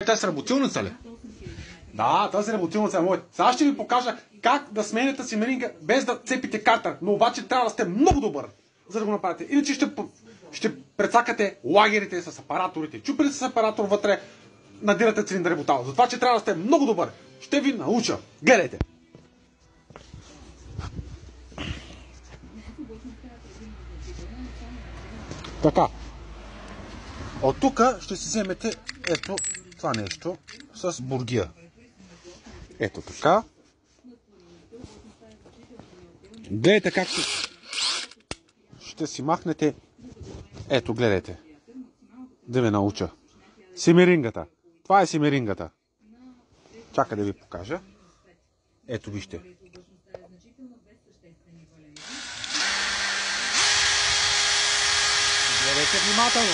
Тази работилница ли? Да, тази работилница е моята. Сега ще ви покажа как да сменяте симеринга без да цепите карта. Но обаче трябва да сте много добър, за да го направите. Иначе ще прецакате лагерите с апараторите. Чупите с апаратор вътре, надирате цилиндър и бутал. Затова, че трябва да сте много добър. Ще ви науча. Гледайте. Така. От тук ще си вземете ето това нещо с бургия. Ето така. Гледайте как ще си махнете. Ето, гледайте. Да ви науча. Симерингата. Това е симерингата. Чакай да ви покажа. Ето, вижте. Гледайте внимателно.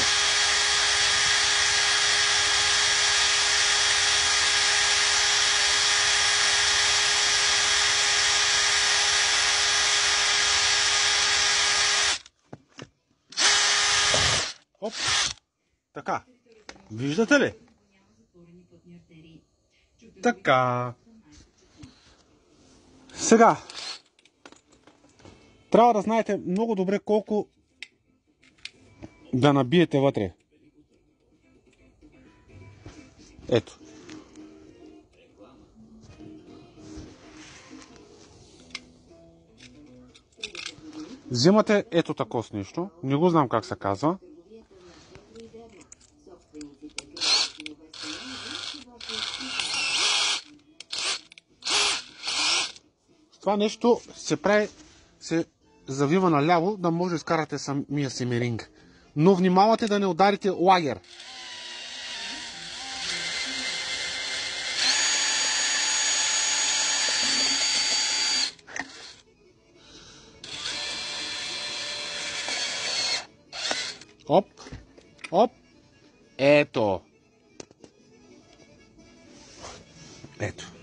Оп. Така. Виждате ли? Така. Сега. Трябва да знаете много добре колко да набиете вътре. Ето. Взимате ето такова нещо. Не го знам как се казва. Това нещо се прави, се завива наляво, да може да изкарате самия симеринг. Но внимавате да не ударите лагер. Оп, оп, ето. Ето.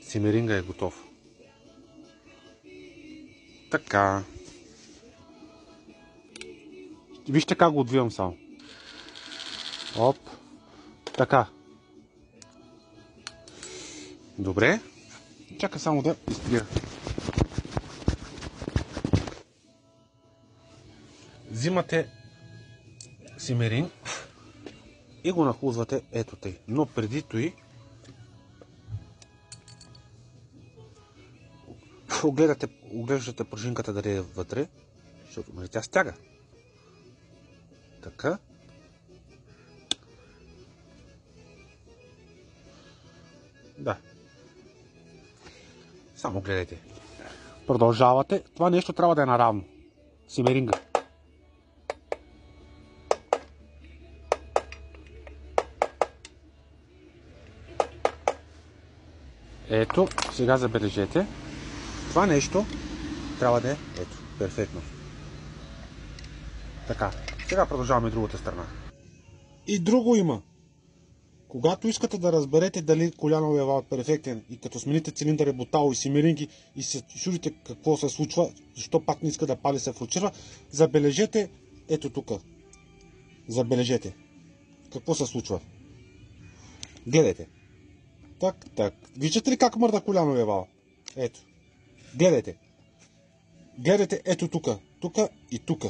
Симеринга е готов. Така. Вижте как го отвивам само. Оп. Така. Добре. Чакай само да изтрия. Взимате симеринг и го нахлузвате ето тъй. Но преди той оглеждате пружинката дали е вътре, защото тя стяга. Така. Да. Само гледайте. Продължавате. Това нещо трябва да е наравно. Симеринга. Ето, сега забележете. Това нещо трябва да е ето, перфектно. Така, сега продължаваме другата страна. И друго има. Когато искате да разберете дали коляновия вал е перфектен и като смените цилиндър, бутал и симеринги и се чудите какво се случва, защо пак не иска да пали, се фручира, забележете ето тук. Забележете. Какво се случва? Гледайте. Так. Виждате ли как мърда коляновия вал? Ето. Гледайте. Гледайте ето тук. Тук и тук.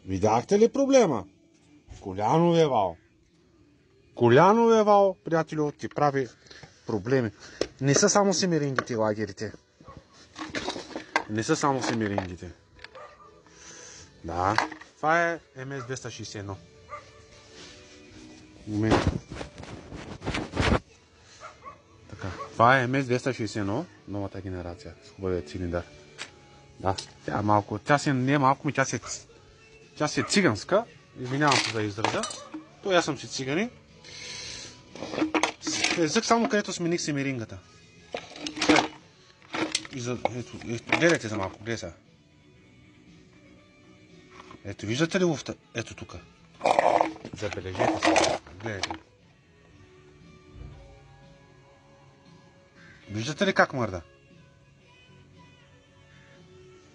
Видяхте ли проблема? Коляновия вал. Коляновия вал, приятелю, ти прави проблеми. Не са само симерингите лагерите. Не са само симерингите. Да, това е MS-261. Момент. Така, това е MS-261, новата генерация с хубавия цилиндър. Да, тя е малко, не е малко, тя си е циганска. Извинявам се за израза. То аз съм си цигани. Езък само където смених симерингата. Ето, гледайте за малко, гледай сега. Ето, виждате ли луфта? Ето тук. Забележете се. Гледайте. Виждате ли как мърда?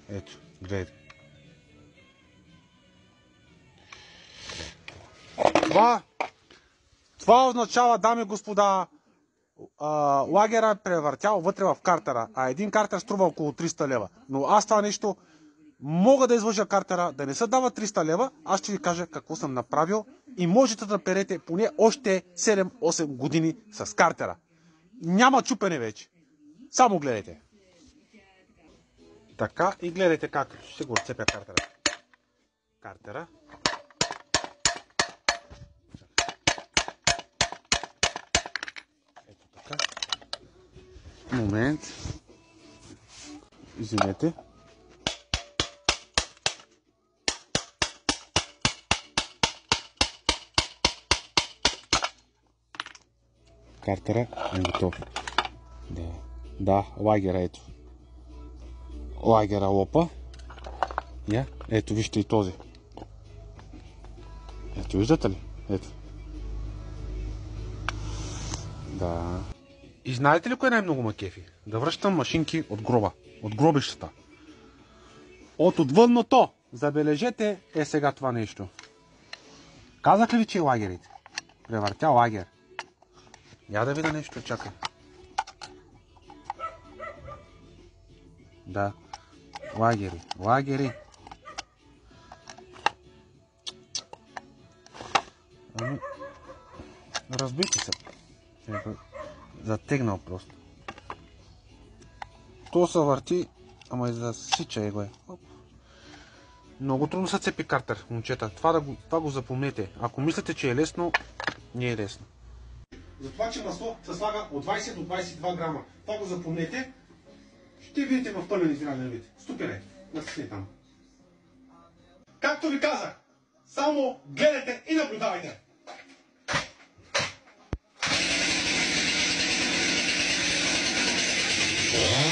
Ето, гледайте. Това означава, дами и господа, лагера е превъртял вътре в картера, а един картер струва около 300 лева. Но аз това нещо мога да излъжа картера, да не се дава 300 лева, аз ще ви кажа какво съм направил и можете да перете поне още 7-8 години с картера. Няма чупене вече. Само гледайте. Така и гледайте как ще го отцепя картера. Ето така. Момент. Извинете. Картера е готов. Да, лагера ето. Лагера лопа. Ето вижте и този. Ето виждате ли? Ето. Да. И знаете ли кое най-много ме кефи? Да връщам машинки от гроба. От гробищата. От отвънното. Забележете сега това нещо. Казах ли ви, че е лагерите? Превъртя лагер. Я да видя нещо, чакай. Да. Лагери. Разбийте се. Затегнал просто. То се върти, ама и засича его е. Много трудно се цепи картер, момчета. Това го запомнете. Ако мислите, че е лесно, не е лесно. За това, че масло се слага от 20 до 22 грама. Това го запомнете. Ще видите в пълен изряден вид. Ступире, натисни там. Както ви казах, само гледайте и наблюдавайте. Yeah.